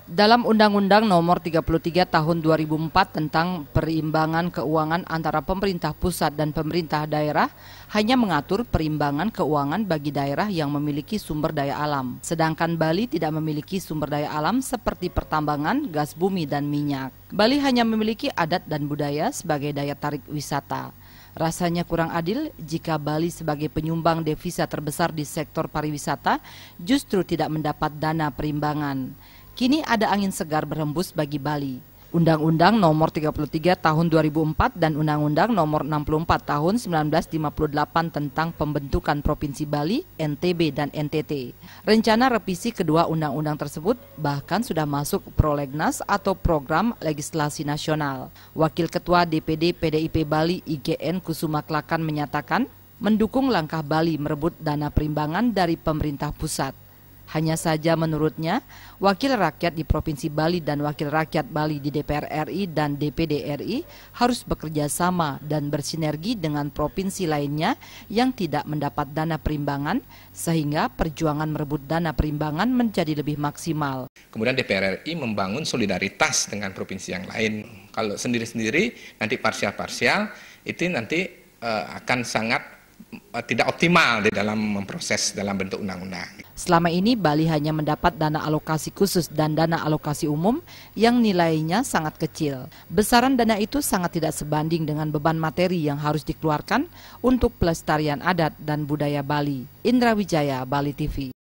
Dalam Undang-Undang Nomor 33 Tahun 2004 tentang perimbangan keuangan antara pemerintah pusat dan pemerintah daerah hanya mengatur perimbangan keuangan bagi daerah yang memiliki sumber daya alam. Sedangkan Bali tidak memiliki sumber daya alam seperti pertambangan, gas bumi, dan minyak. Bali hanya memiliki adat dan budaya sebagai daya tarik wisata. Rasanya kurang adil jika Bali sebagai penyumbang devisa terbesar di sektor pariwisata justru tidak mendapat dana perimbangan. Kini ada angin segar berhembus bagi Bali. Undang-Undang Nomor 33 Tahun 2004 dan Undang-Undang Nomor 64 Tahun 1958 tentang pembentukan Provinsi Bali, NTB, dan NTT. Rencana revisi kedua undang-undang tersebut bahkan sudah masuk prolegnas atau program legislasi nasional. Wakil Ketua DPD PDIP Bali IGN Kusuma Klakan menyatakan mendukung langkah Bali merebut dana perimbangan dari pemerintah pusat. Hanya saja menurutnya, wakil rakyat di Provinsi Bali dan wakil rakyat Bali di DPR RI dan DPD RI harus bekerja sama dan bersinergi dengan provinsi lainnya yang tidak mendapat dana perimbangan, sehingga perjuangan merebut dana perimbangan menjadi lebih maksimal. Kemudian DPR RI membangun solidaritas dengan provinsi yang lain. Kalau sendiri-sendiri, nanti parsial-parsial, itu nanti akan sangat tidak optimal di dalam memproses dalam bentuk undang-undang. Selama ini Bali hanya mendapat dana alokasi khusus dan dana alokasi umum yang nilainya sangat kecil. Besaran dana itu sangat tidak sebanding dengan beban materi yang harus dikeluarkan untuk pelestarian adat dan budaya Bali. Indra Wijaya, Bali TV.